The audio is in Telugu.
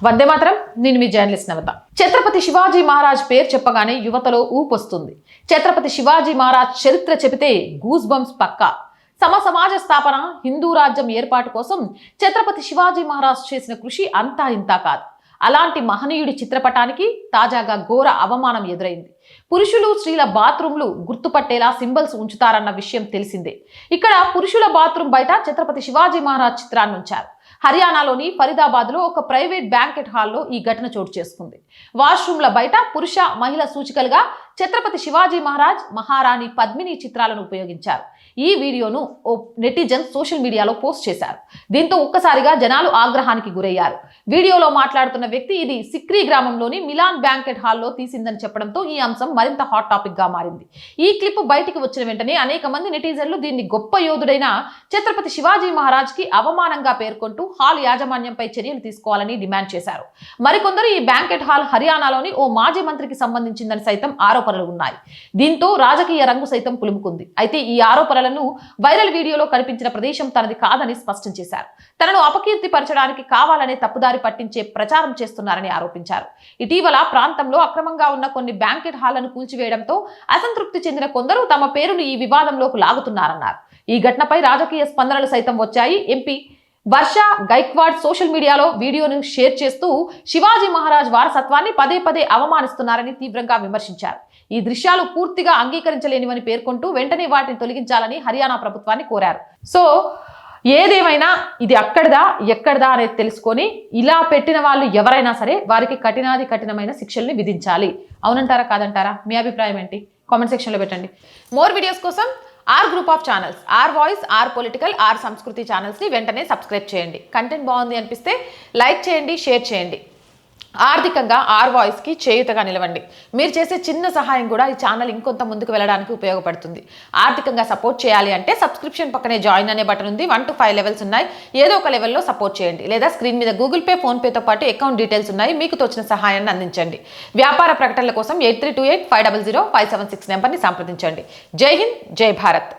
వందే మాత్రం. నేను మీ జర్నలిస్ట్ నవత. ఛత్రపతి శివాజీ మహారాజ్ పేరు చెప్పగానే యువతలో ఊపొస్తుంది. ఛత్రపతి శివాజీ మహారాజ్ చరిత్ర చెబితే గూస్ బంప్స్ పక్కా. సమాజ స్థాపన, హిందూ రాజ్యం ఏర్పాటు కోసం ఛత్రపతి శివాజీ మహారాజ్ చేసిన కృషి అంతా ఇంతా కాదు. అలాంటి మహనీయుడి చిత్రపటానికి తాజాగా ఘోర అవమానం ఎదురైంది. పురుషులు, స్త్రీల బాత్రూంలు గుర్తుపట్టేలా సింబల్స్ ఉంచుతారన్న విషయం తెలిసిందే. ఇక్కడ పురుషుల బాత్రూం బయట ఛత్రపతి శివాజీ మహారాజ్ చిత్రాన్ని ఉంచారు. హర్యానాలోని ఫరీదాబాద్ లో ఒక ప్రైవేట్ బ్యాంకెట్ హాల్లో ఈ ఘటన చోటు చేసుకుంది. వాష్రూమ్ల బయట పురుష, మహిళ సూచికలుగా ఛత్రపతి శివాజీ మహారాజ్, మహారాణి పద్మిని చిత్రాలను ఉపయోగించారు. ఈ వీడియోను ఓ నెటిజన్ సోషల్ మీడియాలో పోస్ట్ చేశారు. దీంతో ఒక్కసారిగా జనాలు ఆగ్రహానికి గురయ్యారు. వీడియోలో మాట్లాడుతున్న వ్యక్తి ఇది సిక్రీ గ్రామంలోని మిలాన్ బ్యాంకెట్ హాల్లో తీసిందని చెప్పడంతో ఈ అంశం మరింత హాట్ టాపిక్ గా మారింది. ఈ క్లిప్ బయటికి వచ్చిన వెంటనే అనేక మంది నెటిజన్లు దీన్ని గొప్ప యోధుడైన ఛత్రపతి శివాజీ మహారాజ్ కి అవమానంగా పేర్కొంటూ హాల్ యాజమాన్యంపై చర్యలు తీసుకోవాలని డిమాండ్ చేశారు. మరికొందరు ఈ బ్యాంకెట్ హాల్ హర్యానాలోని ఓ మాజీ మంత్రికి సంబంధించిందని సైతం ఆరోపణలు ఉన్నాయి. దీంతో రాజకీయ రంగు సైతం పులుముకుంది. అయితే ఈ ఆరోపణలను వైరల్ వీడియోలో కనిపించిన ప్రదేశం తనది కాదని స్పష్టం చేశారు. తనను అపకీర్తిపరచడానికి కావాలనే తప్పుదారి పట్టించే ప్రచారం చేస్తున్నారని ఆరోపించారు. ఇటీవల ప్రాంతంలో అక్రమంగా ఉన్న కొన్ని బ్యాంకెట్ హాళ్లను కూల్చివేయడంతో అసంతృప్తి చెందిన కొందరు తమ పేరును ఈ వివాదంలోకి లాగుతున్నారన్నారు. ఈ ఘటనపై రాజకీయ స్పందనలు సైతం వచ్చాయి. ఎంపీ వర్ష గైక్వాడ్ సోషల్ మీడియాలో వీడియోను షేర్ చేస్తూ శివాజీ మహారాజ్ వారసత్వాన్ని పదే పదే అవమానిస్తున్నారని తీవ్రంగా విమర్శించారు. ఈ దృశ్యాలు పూర్తిగా అంగీకరించలేనివని పేర్కొంటూ వెంటనే వాటిని తొలగించాలని హర్యానా ప్రభుత్వాన్ని కోరారు. సో ఏదేమైనా ఇది అక్కడదా ఎక్కడదా అనేది తెలుసుకొని ఇలా పెట్టిన వాళ్ళు ఎవరైనా సరే వారికి కఠినమైన శిక్షల్ని విధించాలి. అవునంటారా కాదంటారా? మీ అభిప్రాయం ఏంటి? కామెంట్ సెక్షన్లో పెట్టండి. మోర్ వీడియోస్ కోసం our group of channels, our voice, our political, our Sanskriti ఛానల్స్ని వెంటనే సబ్స్క్రైబ్ చేయండి. కంటెంట్ బాగుంది అనిపిస్తే లైక్ చేయండి, షేర్ చేయండి. ఆర్థికంగా ఆర్ వాయిస్కి చేయుతగా నిలవండి. మీరు చేసే చిన్న సహాయం కూడా ఈ ఛానల్ ఇంకొంత ముందుకు వెళ్ళడానికి ఉపయోగపడుతుంది. ఆర్థికంగా సపోర్ట్ చేయాలి అంటే సబ్స్క్రిప్షన్ పక్కనే జాయిన్ అనే బటన్ ఉంది. 1 to 5 లెవెల్స్ ఉన్నాయి. ఏదో ఒక లెవెల్లో సపోర్ట్ చేయండి. లేదా స్క్రీన్ మీద గూగుల్ పే, ఫోన్పేతో పాటు అకౌంట్ డీటెయిల్స్ ఉన్నాయి. మీకు తోచిన సహాయాన్ని అందించండి. వ్యాపార ప్రకటనల కోసం 8328 500 576 నెంబర్ని సంప్రదించండి. జై హింద్, జై భారత్.